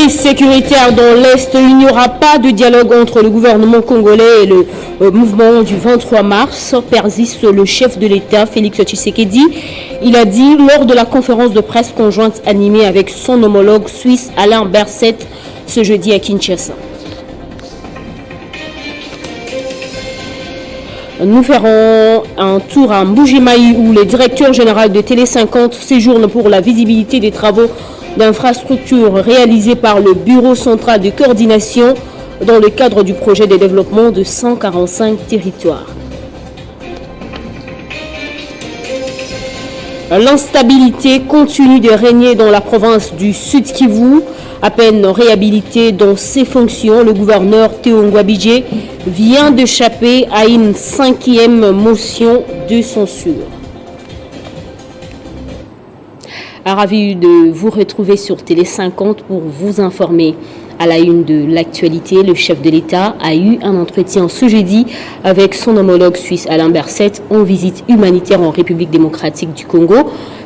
crise sécuritaire dans l'Est, il n'y aura pas de dialogue entre le gouvernement congolais et le mouvement du 23 mars, persiste le chef de l'État, Félix Tshisekedi. Il a dit lors de la conférence de presse conjointe animée avec son homologue suisse Alain Berset ce jeudi à Kinshasa. Nous ferons un tour à Mbuji-Mayi où le directeur général de Télé 50 séjourne pour la visibilité des travaux d'infrastructures réalisés par le Bureau central de coordination dans le cadre du projet de développement de 145 territoires. L'instabilité continue de régner dans la province du Sud Kivu. À peine réhabilité dans ses fonctions, le gouverneur Théo Ngwabidje vient d'échapper à une 5e motion de censure. Ravi de vous retrouver sur Télé 50 pour vous informer. À la une de l'actualité, le chef de l'État a eu un entretien ce jeudi avec son homologue suisse Alain Berset en visite humanitaire en République démocratique du Congo.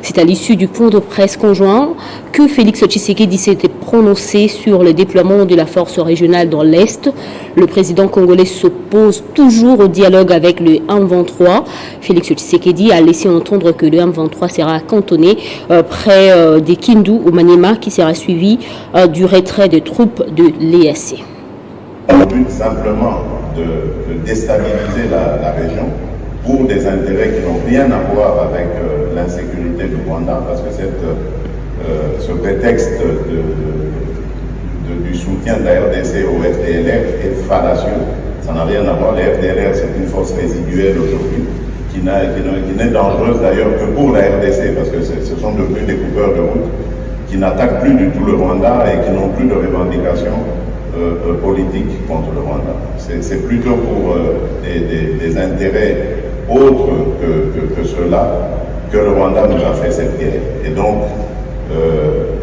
C'est à l'issue du point de presse conjoint que Félix Tshisekedi s'était prononcé sur le déploiement de la force régionale dans l'Est. Le président congolais s'oppose toujours au dialogue avec le M23. Félix Tshisekedi a laissé entendre que le M23 sera cantonné près des Kindu au Maniema, qui sera suivi du retrait des troupes de l'EAC. Le but simplement de déstabiliser la région pour des intérêts qui n'ont rien à voir avec l'insécurité du Rwanda, parce que ce prétexte du soutien de la RDC au FDLR est fallacieux. Ça n'a rien à voir. Les FDLR, c'est une force résiduelle aujourd'hui qui n'est dangereuse d'ailleurs que pour la RDC, parce que ce sont devenus des coupeurs de route qui n'attaquent plus du tout le Rwanda et qui n'ont plus de revendications politiques contre le Rwanda. C'est plutôt pour des intérêts autres que ceux-là que le Rwanda nous a fait cette guerre. Et donc,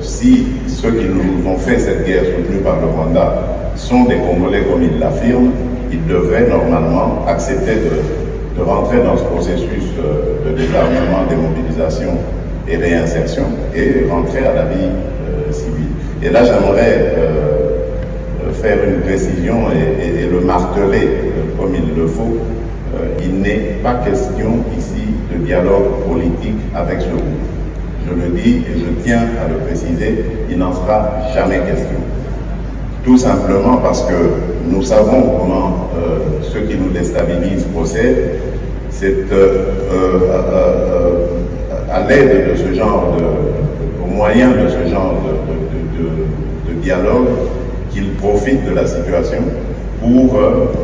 si ceux qui nous ont fait cette guerre soutenue par le Rwanda sont des Congolais comme ils l'affirment, ils devraient normalement accepter de rentrer dans ce processus de désarmement, démobilisation et réinsertion et rentrer à la vie civile. Et là, j'aimerais faire une précision et le marteler comme il le faut. Il n'est pas question ici de dialogue politique avec ce groupe. Je le dis et je tiens à le préciser, il n'en sera jamais question. Tout simplement parce que nous savons comment ceux qui nous déstabilisent procèdent. C'est à l'aide de ce genre au moyen de ce genre de dialogue qu'ils profitent de la situation pour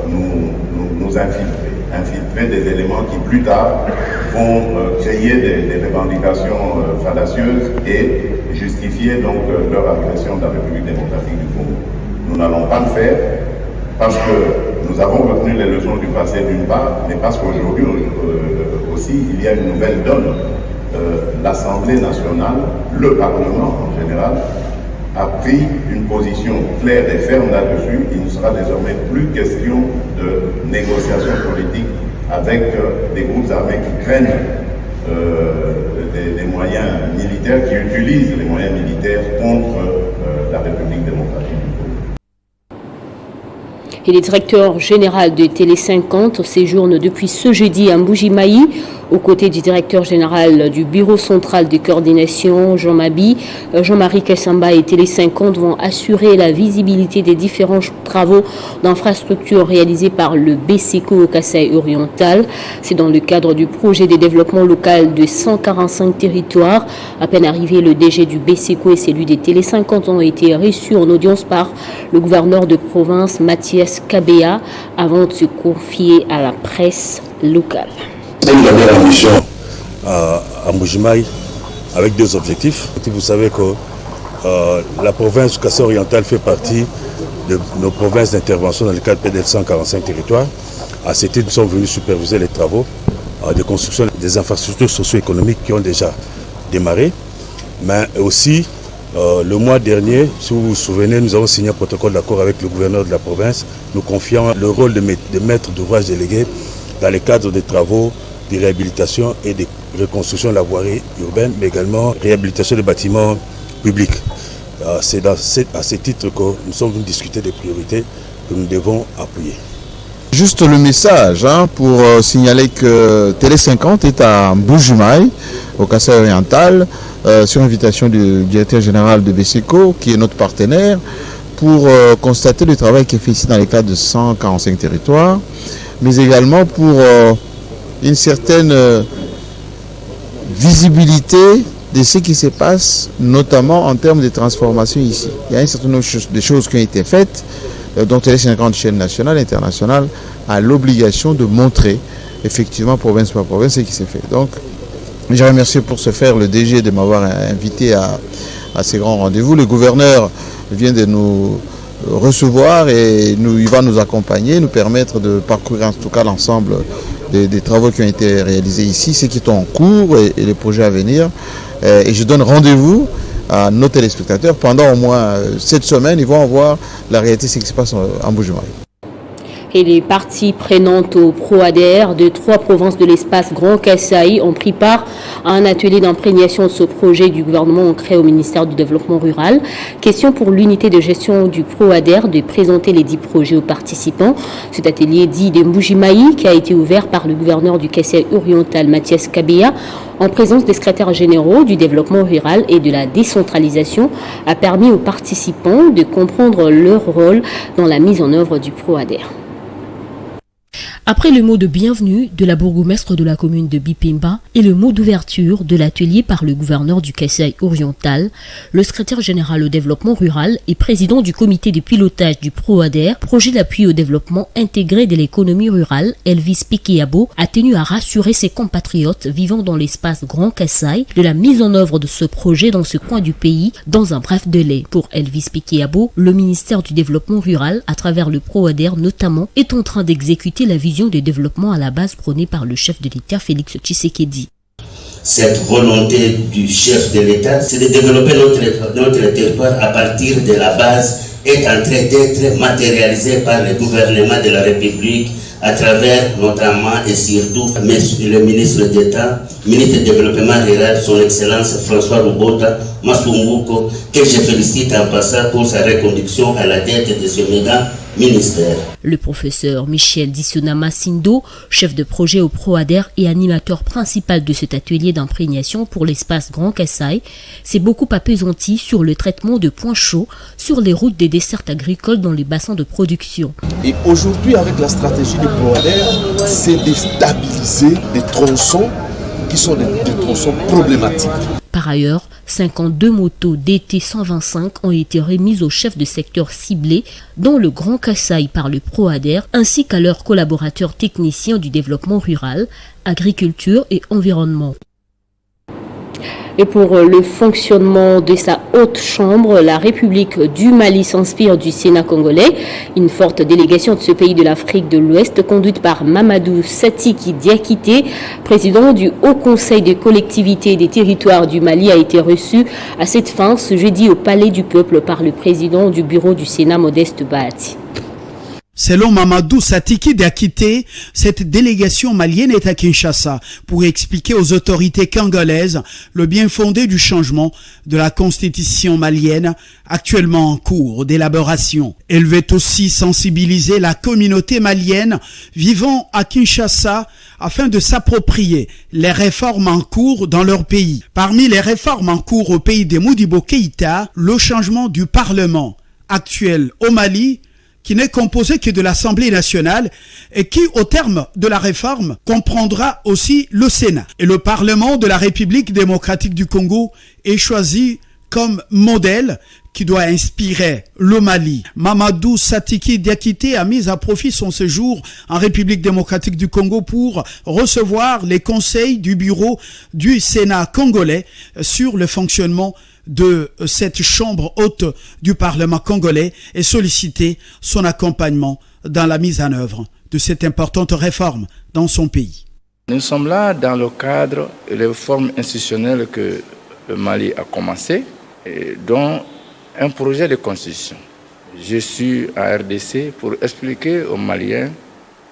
nous infiltrer des éléments qui plus tard vont créer des revendications fallacieuses et justifier donc leur agression de la République démocratique du Congo. Nous n'allons pas le faire parce que nous avons retenu les leçons du passé d'une part, mais parce qu'aujourd'hui aussi il y a une nouvelle donne. L'Assemblée nationale, le Parlement en général, a pris une position claire et ferme là-dessus. Il ne sera désormais plus question de négociation politique avec des groupes armés qui craignent des moyens militaires, qui utilisent les moyens militaires contre la République démocratique du Congo. Et le directeur général de Télé 50 séjourne depuis ce jeudi à Mbuji-Mayi, aux côtés du directeur général du Bureau central de coordination, Jean Mabi. Jean-Marie Kassamba et Télé 50 vont assurer la visibilité des différents travaux d'infrastructure réalisés par le BCECO au Kasaï oriental. C'est dans le cadre du projet de développement local de 145 territoires. À peine arrivé, le DG du BCECO et celui des Télé 50 ont été reçus en audience par le gouverneur de province, Mathias Kabea, avant de se confier à la presse locale. Nous avons la mission à Mbuji-Mayi avec deux objectifs. Vous savez que la province du Kasaï oriental fait partie de nos provinces d'intervention dans le cadre PDL 145 territoires. À ce titre, nous sommes venus superviser les travaux de construction des infrastructures socio-économiques qui ont déjà démarré. Mais aussi, le mois dernier, si vous vous souvenez, nous avons signé un protocole d'accord avec le gouverneur de la province, nous confiant le rôle de maître d'ouvrage délégué dans le cadre des travaux de réhabilitation et de reconstruction de la voirie urbaine, mais également réhabilitation des bâtiments publics. C'est à ce titre que nous sommes venus discuter des priorités que nous devons appuyer. Juste le message pour signaler que Télé 50 est à Mbuji-Mayi, au Kasaï oriental, sur invitation du directeur général de BESECO, qui est notre partenaire, pour constater le travail qui est fait ici dans les cadres de 145 territoires, mais également pour une certaine visibilité de ce qui se passe, notamment en termes de transformation ici. Il y a un certain nombre de choses qui ont été faites, dont Télé 50 chaîne nationale, internationale, a l'obligation de montrer effectivement province par province ce qui s'est fait. Donc, je remercie pour ce faire le DG de m'avoir invité à ces grands rendez-vous. Le gouverneur vient de nous recevoir et il va nous accompagner, nous permettre de parcourir en tout cas l'ensemble des travaux qui ont été réalisés ici, ceux qui sont en cours et les projets à venir. Et je donne rendez-vous à nos téléspectateurs pendant au moins cette semaine. Ils vont voir la réalité de ce qui se passe en Mbuji-Mayi. Et les parties prenantes au ProADR de 3 provinces de l'espace Grand Kasaï ont pris part à un atelier d'imprégnation de ce projet du gouvernement créé au ministère du Développement rural. Question pour l'unité de gestion du ProADR de présenter les 10 projets aux participants. Cet atelier dit de Mbuji-Mayi, qui a été ouvert par le gouverneur du Kasaï oriental, Mathias Kabeya, en présence des secrétaires généraux du développement rural et de la décentralisation, a permis aux participants de comprendre leur rôle dans la mise en œuvre du ProADR. Après le mot de bienvenue de la bourgmestre de la commune de Bipemba et le mot d'ouverture de l'atelier par le gouverneur du Kasaï oriental, le secrétaire général au développement rural et président du comité de pilotage du ProADR, projet d'appui au développement intégré de l'économie rurale, Elvis Pikiabo, a tenu à rassurer ses compatriotes vivant dans l'espace Grand Kasaï de la mise en œuvre de ce projet dans ce coin du pays dans un bref délai. Pour Elvis Pikiabo, le ministère du développement rural, à travers le ProADR notamment, est en train d'exécuter la vision de développement à la base prônée par le chef de l'État Félix Tshisekedi. Cette volonté du chef de l'État, c'est de développer notre territoire à partir de la base, est en train d'être matérialisée par le gouvernement de la République à travers notamment et surtout le ministre d'État, ministre du Développement rural, son Excellence François Rubota Masumbuko, que je félicite en passant pour sa reconduction à la tête de ce méga ministère. Le professeur Michel Dissonama Sindo, chef de projet au ProADR et animateur principal de cet atelier d'imprégnation pour l'espace Grand Kasaï, s'est beaucoup appesanti sur le traitement de points chauds sur les routes des dessertes agricoles dans les bassins de production. Et aujourd'hui, avec la stratégie du ProADR, c'est de stabiliser des tronçons qui sont des tronçons problématiques. Par ailleurs, 52 motos DT125 ont été remises aux chefs de secteur ciblés dans le Grand Kasaï par le ProADR ainsi qu'à leurs collaborateurs techniciens du développement rural, agriculture et environnement. Et pour le fonctionnement de sa haute chambre, la République du Mali s'inspire du Sénat congolais. Une forte délégation de ce pays de l'Afrique de l'Ouest, conduite par Mamadou Satiki Diakité, président du Haut Conseil des collectivités et des territoires du Mali, a été reçue à cette fin ce jeudi au Palais du Peuple par le président du bureau du Sénat, Modeste Bahati. Selon Mamadou Satiki Diakité, cette délégation malienne est à Kinshasa pour expliquer aux autorités congolaises le bien fondé du changement de la constitution malienne actuellement en cours d'élaboration. Elle veut aussi sensibiliser la communauté malienne vivant à Kinshasa afin de s'approprier les réformes en cours dans leur pays. Parmi les réformes en cours au pays de Modibo Keïta, le changement du Parlement actuel au Mali, qui n'est composé que de l'Assemblée nationale et qui, au terme de la réforme, comprendra aussi le Sénat. Et le Parlement de la République démocratique du Congo est choisi comme modèle qui doit inspirer le Mali. Mamadou Satiki Diakité a mis à profit son séjour en République démocratique du Congo pour recevoir les conseils du bureau du Sénat congolais sur le fonctionnement de cette chambre haute du Parlement congolais et solliciter son accompagnement dans la mise en œuvre de cette importante réforme dans son pays. Nous sommes là dans le cadre des réformes institutionnelles que le Mali a commencé, dont un projet de constitution. Je suis à RDC pour expliquer aux Maliens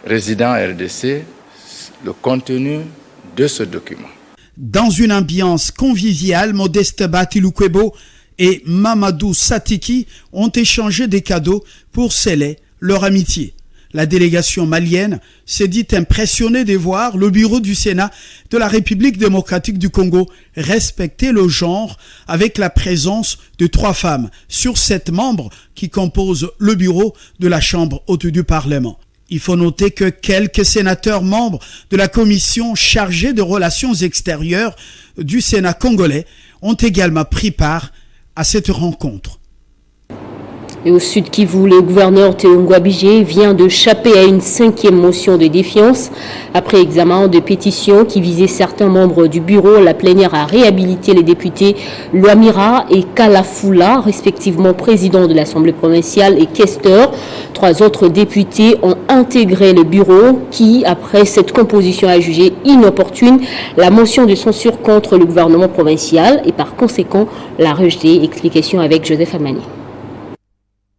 résidents à RDC le contenu de ce document. Dans une ambiance conviviale, Modeste Bahati Lukwebo et Mamadou Satiki ont échangé des cadeaux pour sceller leur amitié. La délégation malienne s'est dit impressionnée de voir le bureau du Sénat de la République démocratique du Congo respecter le genre avec la présence de 3 femmes sur 7 membres qui composent le bureau de la Chambre haute du Parlement. Il faut noter que quelques sénateurs membres de la commission chargée de relations extérieures du Sénat congolais ont également pris part à cette rencontre. Et au Sud Kivu, le gouverneur Théo Ngouabidje vient de chapper à une 5e motion de défiance. Après examen de pétitions qui visaient certains membres du bureau, la plénière a réhabilité les députés Luamira et Kalafula, respectivement président de l'Assemblée provinciale et questeur. 3 autres députés ont intégré le bureau qui, après cette composition, a jugé inopportune la motion de censure contre le gouvernement provincial et par conséquent l'a rejetée. Explication avec Joseph Amani.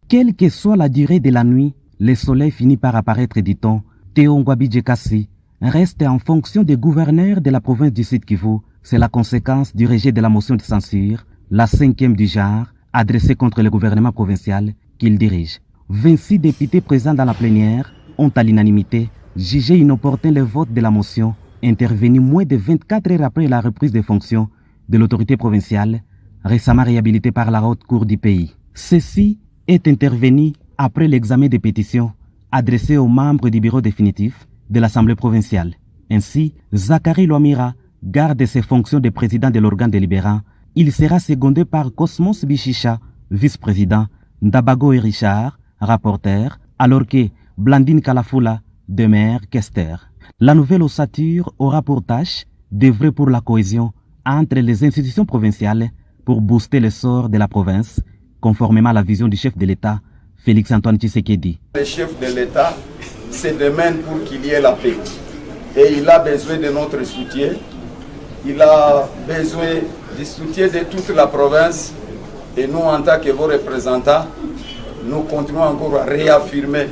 Quelle que soit la durée de la nuit, le soleil finit par apparaître, dit-on. Théo Ngouabidje Kassi reste en fonction des gouverneurs de la province du Sud Kivu. C'est la conséquence du rejet de la motion de censure, la 5e du genre, adressée contre le gouvernement provincial qu'il dirige. 26 députés présents dans la plénière ont à l'unanimité jugé inopportun le vote de la motion, intervenu moins de 24 heures après la reprise des fonctions de l'autorité provinciale, récemment réhabilitée par la haute cour du pays. Ceci est intervenu après l'examen des pétitions adressées aux membres du bureau définitif de l'Assemblée provinciale. Ainsi, Zachary Luamira garde ses fonctions de président de l'organe délibérant. Il sera secondé par Cosmos Bichicha, vice-président, Ndabago et Richard, rapporteur, alors que Blandine Kalafula demeure questeur. La nouvelle ossature aura pour tâche d'œuvrer pour la cohésion entre les institutions provinciales pour booster le sort de la province, conformément à la vision du chef de l'État, Félix-Antoine Tshisekedi. Le chef de l'État se demande pour qu'il y ait la paix. Et il a besoin de notre soutien. Il a besoin du soutien de toute la province. Et nous, en tant que vos représentants, nous continuons encore à réaffirmer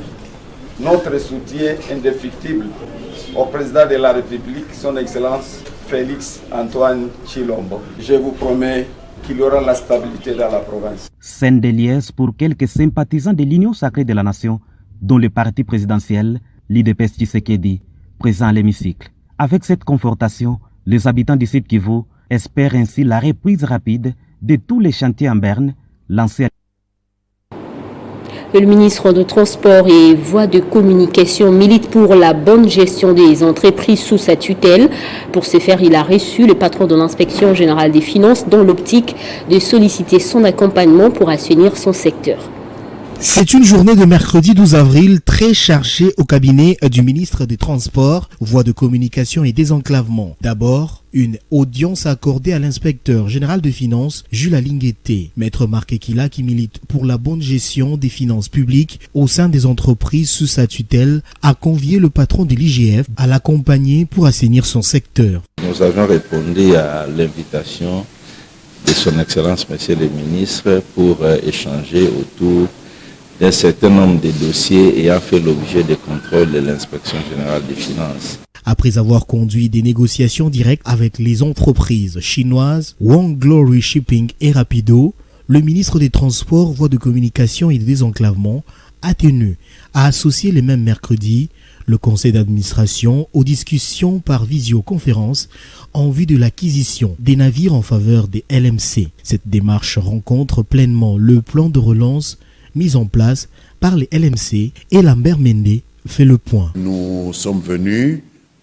notre soutien indéfectible au président de la République, son Excellence Félix-Antoine Tshilombo. Je vous promets qu'il y aura la stabilité dans la province. Scène de liesse pour quelques sympathisants de l'Union sacrée de la nation, dont le parti présidentiel, l'IDPS Tshisekedi, présent à l'hémicycle. Avec cette confortation, les habitants du Sud Kivu espèrent ainsi la reprise rapide de tous les chantiers en berne lancés. Le ministre des Transports et Voies de Communication milite pour la bonne gestion des entreprises sous sa tutelle. Pour ce faire, il a reçu le patron de l'Inspection générale des finances dans l'optique de solliciter son accompagnement pour assainir son secteur. C'est une journée de mercredi 12 avril très chargée au cabinet du ministre des Transports, Voies de Communication et Désenclavement. D'abord, une audience accordée à l'inspecteur général de finances, Jules Alingueté, maître Marc Ekila qui milite pour la bonne gestion des finances publiques au sein des entreprises sous sa tutelle, a convié le patron de l'IGF à l'accompagner pour assainir son secteur. Nous avons répondu à l'invitation de son Excellence Monsieur le Ministre pour échanger autour d'un certain nombre de dossiers ayant fait l'objet des contrôles de l'Inspection générale des finances. Après avoir conduit des négociations directes avec les entreprises chinoises One Glory Shipping et Rapido, le ministre des Transports, Voies de Communication et de Désenclavement a tenu à associer le même mercredi le conseil d'administration aux discussions par visioconférence en vue de l'acquisition des navires en faveur des LMC. Cette démarche rencontre pleinement le plan de relance mis en place par les LMC et Lambert Mende fait le point. Nous sommes venus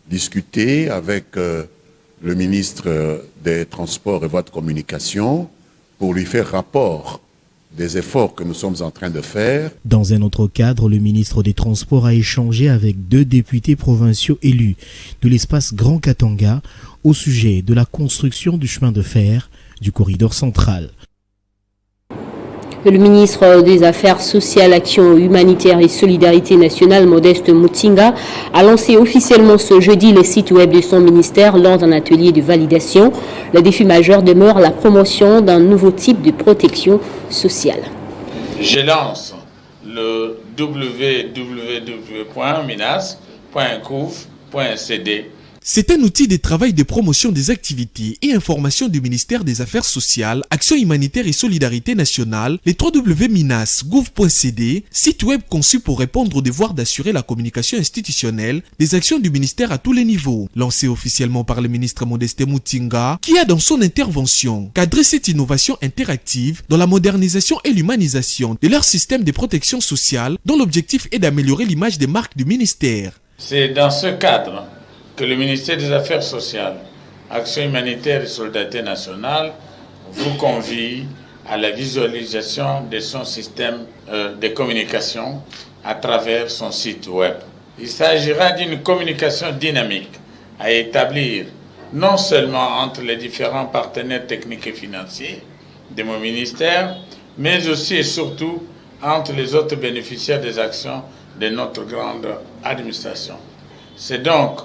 discuter avec le ministre des Transports et Voies de Communication pour lui faire rapport des efforts que nous sommes en train de faire. Dans un autre cadre, le ministre des Transports a échangé avec 2 députés provinciaux élus de l'espace Grand Katanga au sujet de la construction du chemin de fer du corridor central. Le ministre des Affaires sociales, Action humanitaire et Solidarité nationale, Modeste Mutinga, a lancé officiellement ce jeudi le site web de son ministère lors d'un atelier de validation. Le défi majeur demeure la promotion d'un nouveau type de protection sociale. Je lance le www.minas.gouv.cd C'est un outil de travail de promotion des activités et information du ministère des Affaires sociales, Action humanitaire et solidarité nationale, les www.minas.gouv.cd, site web conçu pour répondre au devoir d'assurer la communication institutionnelle des actions du ministère à tous les niveaux. Lancé officiellement par le ministre Modeste Mutinga, qui a dans son intervention cadré cette innovation interactive dans la modernisation et l'humanisation de leur système de protection sociale, dont l'objectif est d'améliorer l'image des marques du ministère. C'est dans ce cadre que le ministère des Affaires sociales, Action humanitaire et solidarité nationale vous convie à la visualisation de son système de communication à travers son site web. Il s'agira d'une communication dynamique à établir non seulement entre les différents partenaires techniques et financiers de mon ministère, mais aussi et surtout entre les autres bénéficiaires des actions de notre grande administration. C'est donc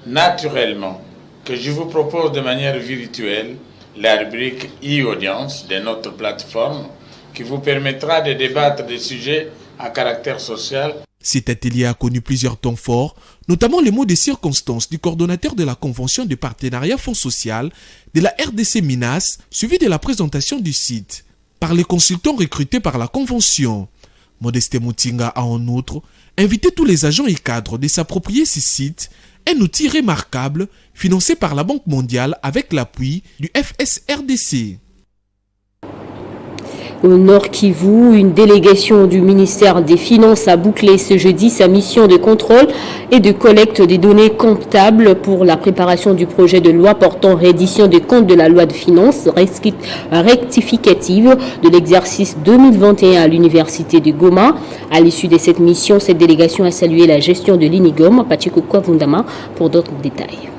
naturellement que je vous propose de manière virtuelle la rubrique e-audience de notre plateforme qui vous permettra de débattre des sujets à caractère social. Cet atelier a connu plusieurs temps forts, notamment les mots de circonstance du coordonnateur de la Convention de partenariat Fonds social de la RDC Minas, suivi de la présentation du site par les consultants recrutés par la Convention. Modeste Mutinga a en outre invité tous les agents et cadres de s'approprier ce site, un outil remarquable financé par la Banque mondiale avec l'appui du FSRDC. Au Nord Kivu, une délégation du ministère des Finances a bouclé ce jeudi sa mission de contrôle et de collecte des données comptables pour la préparation du projet de loi portant réédition des comptes de la loi de finances rectificative de l'exercice 2021 à l'université de Goma. À l'issue de cette mission, cette délégation a salué la gestion de l'INIGOM. Pachiko Kwavundama pour d'autres détails.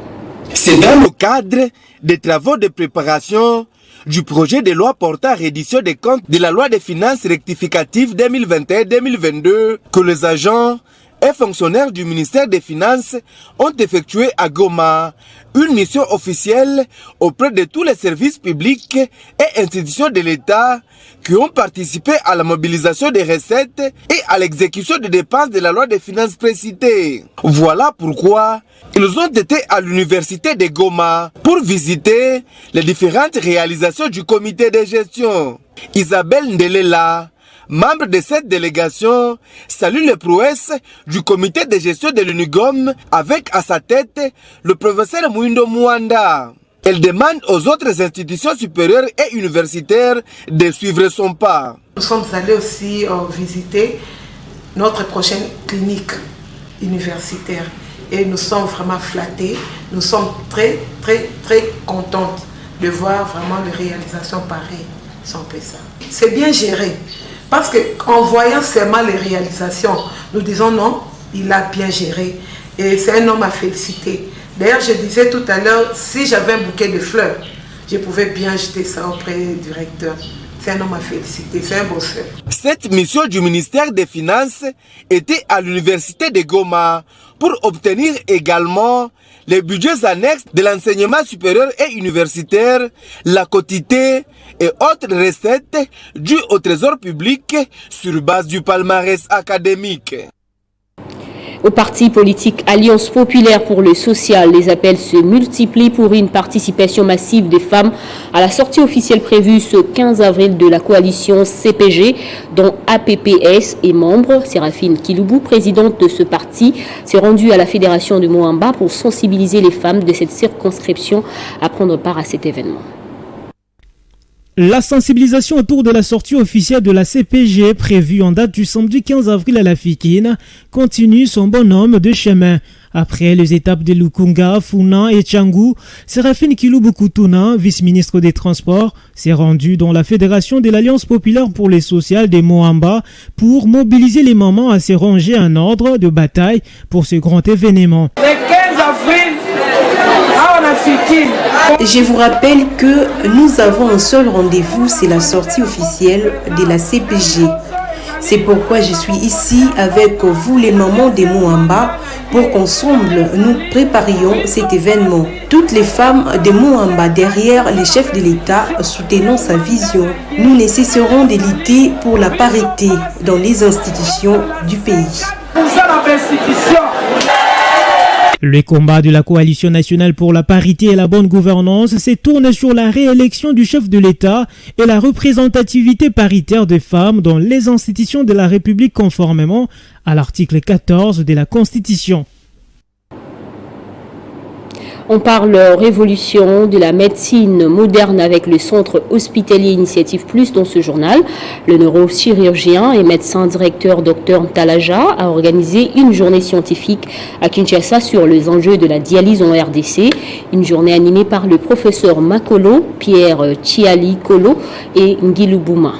C'est dans le cadre des travaux de préparation du projet de loi portant réédition des comptes de la loi des finances rectificative 2021-2022 que les agents et fonctionnaires du ministère des Finances ont effectué à Goma une mission officielle auprès de tous les services publics et institutions de l'État qui ont participé à la mobilisation des recettes et à l'exécution des dépenses de la loi des finances précitée. Voilà pourquoi ils ont été à l'université de Goma pour visiter les différentes réalisations du comité de gestion. Isabelle Ndelela, membre de cette délégation, salue les prouesses du comité de gestion de l'UNIGOM avec à sa tête le professeur Mouindo Mwanda. Elle demande aux autres institutions supérieures et universitaires de suivre son pas. Nous sommes allés aussi visiter notre prochaine clinique universitaire et nous sommes vraiment flattés. Nous sommes très contentes de voir vraiment les réalisations pareilles. C'est bien géré. Parce qu'en voyant seulement les réalisations, nous disons non, il a bien géré. Et c'est un homme à féliciter. D'ailleurs, je disais tout à l'heure, si j'avais un bouquet de fleurs, je pouvais bien jeter ça auprès du recteur. C'est un homme à féliciter, c'est un bosseur. Cette mission du ministère des Finances était à l'université de Goma pour obtenir également les budgets annexes de l'enseignement supérieur et universitaire, la quotité et autres recettes dues au trésor public sur base du palmarès académique. Au parti politique Alliance populaire pour le social, les appels se multiplient pour une participation massive des femmes à la sortie officielle prévue ce 15 avril de la coalition CPG, dont APPS est membre. Séraphine Kiloubou, présidente de ce parti, s'est rendue à la fédération de Moamba pour sensibiliser les femmes de cette circonscription à prendre part à cet événement. La sensibilisation autour de la sortie officielle de la CPG prévue en date du samedi 15 avril à la Fikine continue son bonhomme de chemin. Après les étapes de Lukunga, Funa et Tchangou, Séraphine Kiloubou Koutouna, vice-ministre des Transports, s'est rendue dans la fédération de l'Alliance populaire pour les sociales des Moamba pour mobiliser les mamans à se ranger un ordre de bataille pour ce grand événement. Le 15 avril, à la Fikine. Je vous rappelle que nous avons un seul rendez-vous, c'est la sortie officielle de la CPG. C'est pourquoi je suis ici avec vous les mamans des Moamba pour qu'ensemble nous préparions cet événement. Toutes les femmes de Moamba derrière les chefs de l'État soutenant sa vision. Nous ne cesserons de lutter pour la parité dans les institutions du pays. Le combat de la coalition nationale pour la parité et la bonne gouvernance se tourne sur la réélection du chef de l'État et la représentativité paritaire des femmes dans les institutions de la République conformément à l'article 14 de la Constitution. On parle révolution de la médecine moderne avec le centre hospitalier Initiative Plus dans ce journal. Le neurochirurgien et médecin directeur Dr Talaja a organisé une journée scientifique à Kinshasa sur les enjeux de la dialyse en RDC. Une journée animée par le professeur Makolo, Pierre Chiali Kolo et Ngilou Bouma.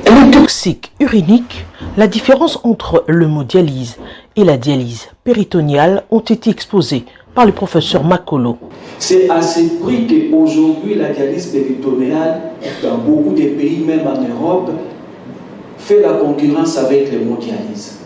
Le toxique urinique, la différence entre le mot dialyse et la dialyse péritoniale ont été exposés par le professeur Makolo. C'est à ce prix qu'aujourd'hui la dialyse péritoniale, dans beaucoup de pays, même en Europe, fait la concurrence avec le mot dialyse.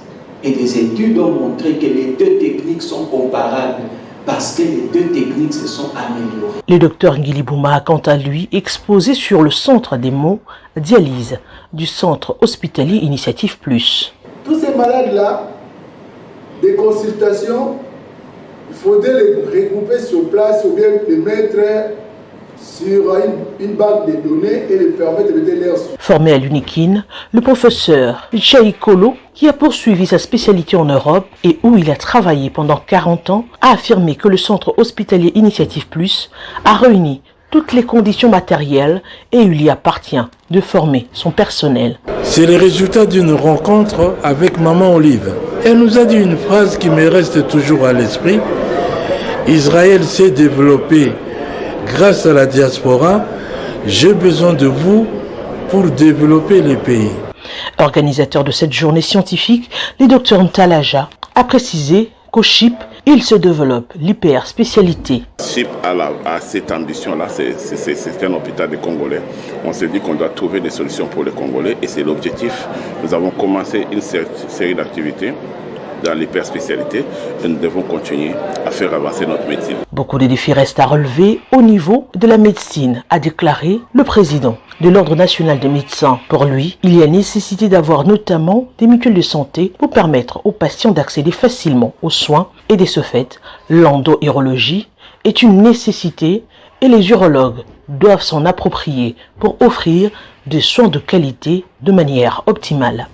Et des études ont montré que les deux techniques sont comparables parce que les deux techniques se sont améliorées. Le docteur Ngili Bouma a quant à lui exposé sur le centre des mots dialyse du centre hospitalier Initiative Plus. Tous ces malades-là, des consultations, il faudrait les regrouper sur place ou bien les mettre sur une banque de données et les permettre de donner leur soins. Formé à l'UNIKIN, le professeur Chiali Kolo, qui a poursuivi sa spécialité en Europe et où il a travaillé pendant 40 ans, a affirmé que le centre hospitalier Initiative Plus a réuni toutes les conditions matérielles et il y appartient de former son personnel. C'est le résultat d'une rencontre avec Maman Olive. Elle nous a dit une phrase qui me reste toujours à l'esprit. Israël s'est développé grâce à la diaspora. J'ai besoin de vous pour développer les pays. Organisateur de cette journée scientifique, le Dr Ntalaja a précisé qu'au CHIP, il se développe l'hyper-spécialité. CHIP a cette ambition-là, c'est un hôpital des Congolais. On s'est dit qu'on doit trouver des solutions pour les Congolais et c'est l'objectif. Nous avons commencé une série d'activités dans l'hyperspécialité et nous devons continuer à faire avancer notre médecine. Beaucoup de défis restent à relever au niveau de la médecine, a déclaré le président de l'Ordre national des médecins. Pour lui, il y a nécessité d'avoir notamment des mutuelles de santé pour permettre aux patients d'accéder facilement aux soins et de ce fait, l'endo-urologie est une nécessité et les urologues doivent s'en approprier pour offrir des soins de qualité de manière optimale.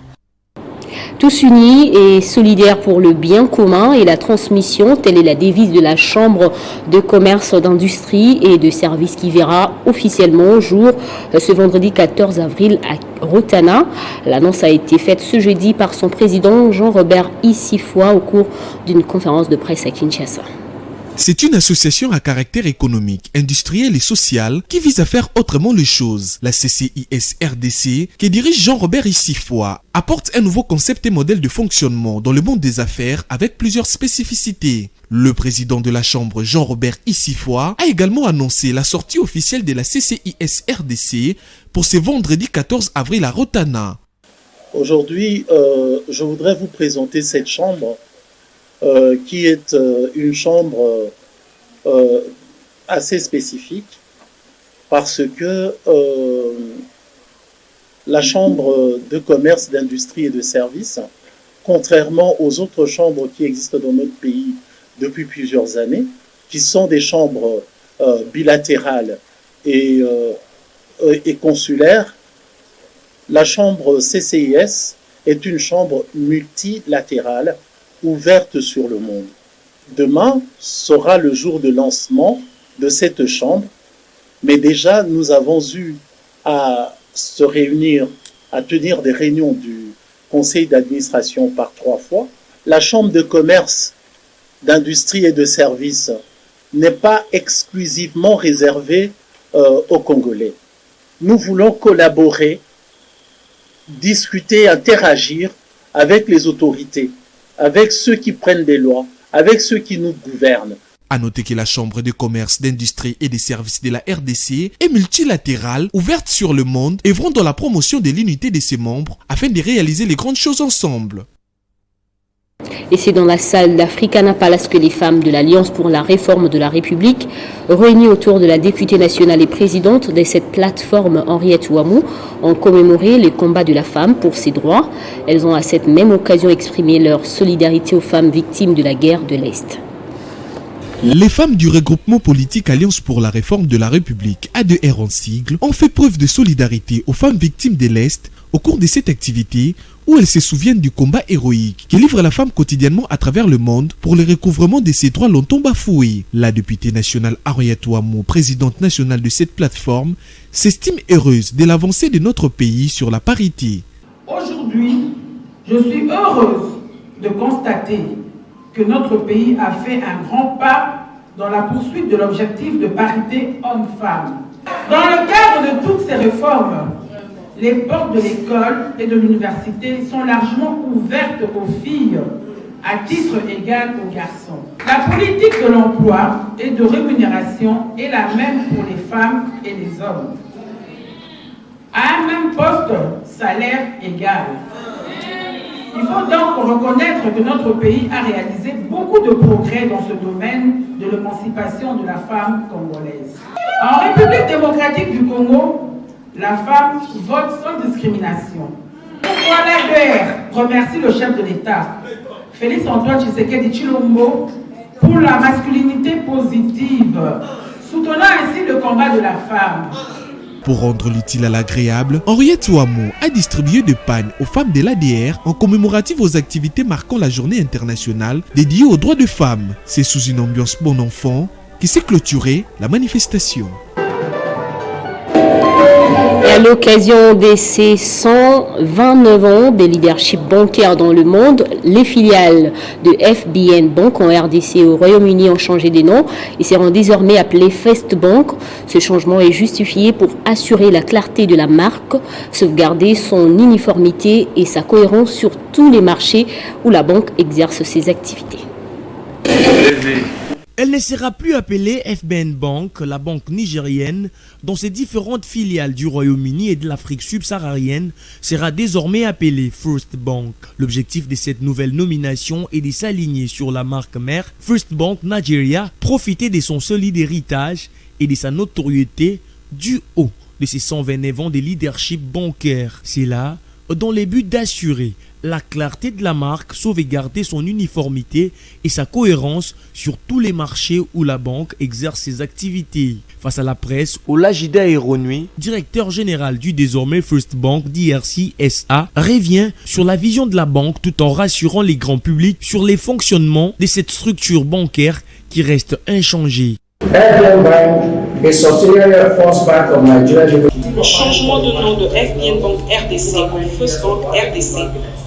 Tous unis et solidaires pour le bien commun et la transmission, telle est la devise de la Chambre de commerce, d'industrie et de services qui verra officiellement au jour ce vendredi 14 avril à Rotana. L'annonce a été faite ce jeudi par son président Jean-Robert Issifwa au cours d'une conférence de presse à Kinshasa. C'est une association à caractère économique, industriel et social qui vise à faire autrement les choses. La CCIS-RDC, que dirige Jean-Robert Issifwa, apporte un nouveau concept et modèle de fonctionnement dans le monde des affaires avec plusieurs spécificités. Le président de la Chambre, Jean-Robert Issifwa, a également annoncé la sortie officielle de la CCIS-RDC pour ce vendredi 14 avril à Rotana. Aujourd'hui, je voudrais vous présenter cette chambre qui est une chambre assez spécifique parce que la chambre de commerce, d'industrie et de services, contrairement aux autres chambres qui existent dans notre pays depuis plusieurs années, qui sont des chambres bilatérales et consulaires, la chambre CCIS est une chambre multilatérale ouverte sur le monde. Demain sera le jour de lancement de cette chambre, mais déjà nous avons eu à se réunir, à tenir des réunions du conseil d'administration par 3 fois. La chambre de commerce, d'industrie et de services n'est pas exclusivement réservée aux Congolais. Nous voulons collaborer, discuter, interagir avec les autorités, avec ceux qui prennent des lois, avec ceux qui nous gouvernent. À noter que la Chambre de commerce, d'industrie et des services de la RDC est multilatérale, ouverte sur le monde, œuvrant dans la promotion de l'unité de ses membres afin de réaliser les grandes choses ensemble. Et c'est dans la salle d'Africana Palace que les femmes de l'Alliance pour la réforme de la République, réunies autour de la députée nationale et présidente de cette plateforme Henriette Ouamou, ont commémoré les combats de la femme pour ses droits. Elles ont à cette même occasion exprimé leur solidarité aux femmes victimes de la guerre de l'Est. Les femmes du regroupement politique Alliance pour la réforme de la République, ADR en sigle, ont fait preuve de solidarité aux femmes victimes de l'Est au cours de cette activité où elles se souviennent du combat héroïque qui livre la femme quotidiennement à travers le monde pour le recouvrement de ses droits longtemps bafoués. La députée nationale Henriette Ouamou, présidente nationale de cette plateforme, s'estime heureuse de l'avancée de notre pays sur la parité. Aujourd'hui, je suis heureuse de constater que notre pays a fait un grand pas dans la poursuite de l'objectif de parité homme-femme. Dans le cadre de toutes ces réformes, les portes de l'école et de l'université sont largement ouvertes aux filles à titre égal aux garçons. La politique de l'emploi et de rémunération est la même pour les femmes et les hommes. À un même poste, salaire égal. Il faut donc reconnaître que notre pays a réalisé beaucoup de progrès dans ce domaine de l'émancipation de la femme congolaise. En République démocratique du Congo, la femme vote sans discrimination. Pourquoi l'ADR remercie le chef de l'État, Félix Antoine Tshisekedi Tshilombo, pour la masculinité positive, soutenant ainsi le combat de la femme. Pour rendre l'utile à l'agréable, Henriette Ouamou a distribué des pagnes aux femmes de l'ADR en commémorative aux activités marquant la journée internationale dédiée aux droits des femmes. C'est sous une ambiance bon enfant qui s'est clôturée la manifestation. Et à l'occasion de ces 129 ans de leadership bancaire dans le monde, les filiales de FBN Bank en RDC et au Royaume-Uni ont changé de nom et seront désormais appelées First Bank. Ce changement est justifié pour assurer la clarté de la marque, sauvegarder son uniformité et sa cohérence sur tous les marchés où la banque exerce ses activités. Elle ne sera plus appelée FBN Bank, la banque nigérienne, dont ses différentes filiales du Royaume-Uni et de l'Afrique subsaharienne, sera désormais appelée First Bank. L'objectif de cette nouvelle nomination est de s'aligner sur la marque mère First Bank Nigeria, profiter de son solide héritage et de sa notoriété du haut de ses 129 ans de leadership bancaire. C'est là dans le but d'assurer la clarté de la marque, sauvegarder son uniformité et sa cohérence sur tous les marchés où la banque exerce ses activités. Face à la presse, Olajide Aeronui, directeur général du désormais First Bank DRC SA, revient sur la vision de la banque tout en rassurant les grands publics sur les fonctionnements de cette structure bancaire qui reste inchangée. Le changement de nom de FBN Bank RDC en First Bank RDC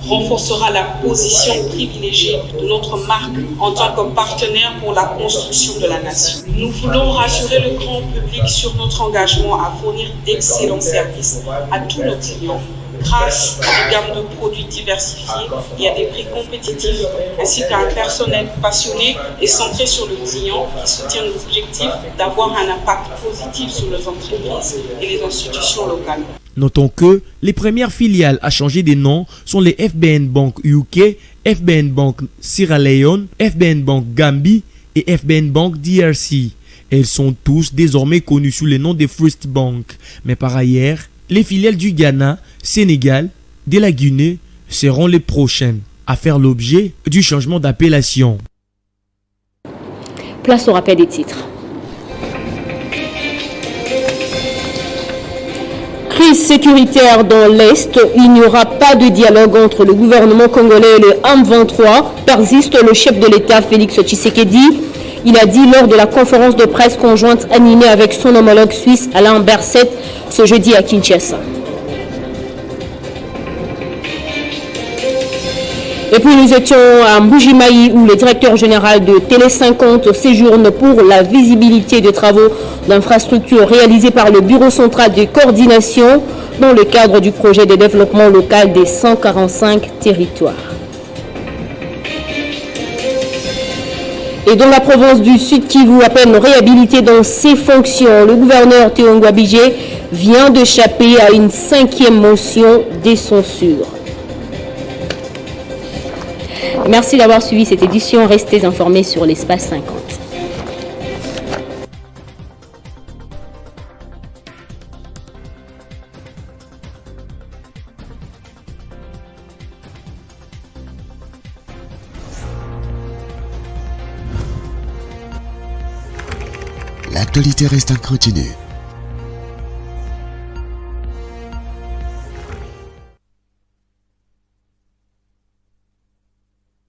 renforcera la position privilégiée de notre marque en tant que partenaire pour la construction de la nation. Nous voulons rassurer le grand public sur notre engagement à fournir d'excellents services à tous nos clients grâce à une gamme de produits diversifiés et à des prix compétitifs, ainsi qu'à un personnel passionné et centré sur le client qui soutient nos objectifs d'avoir un impact positif sur les entreprises et les institutions locales. Notons que les premières filiales à changer de nom sont les FBN Bank UK, FBN Bank Sierra Leone, FBN Bank Gambie et FBN Bank DRC. Elles sont tous désormais connues sous le nom de First Bank. Mais par ailleurs, les filiales du Ghana, Sénégal, de la Guinée seront les prochaines à faire l'objet du changement d'appellation. Place au rappel des titres. Crise sécuritaire dans l'Est, il n'y aura pas de dialogue entre le gouvernement congolais et le M23, persiste le chef de l'État Félix Tshisekedi. Il a dit lors de la conférence de presse conjointe animée avec son homologue suisse Alain Berset ce jeudi à Kinshasa. Et puis nous étions à Mbujimayi où le directeur général de Télé 50 séjourne pour la visibilité des travaux d'infrastructure réalisés par le Bureau central de coordination dans le cadre du projet de développement local des 145 territoires. Et dans la province du Sud Kivu, à peine réhabilité dans ses fonctions, le gouverneur Théo Ngwabidje vient d'échapper à une 5e motion de censure. Merci d'avoir suivi cette édition. Restez informés sur l'Espace 50. l'actualité reste incontinue.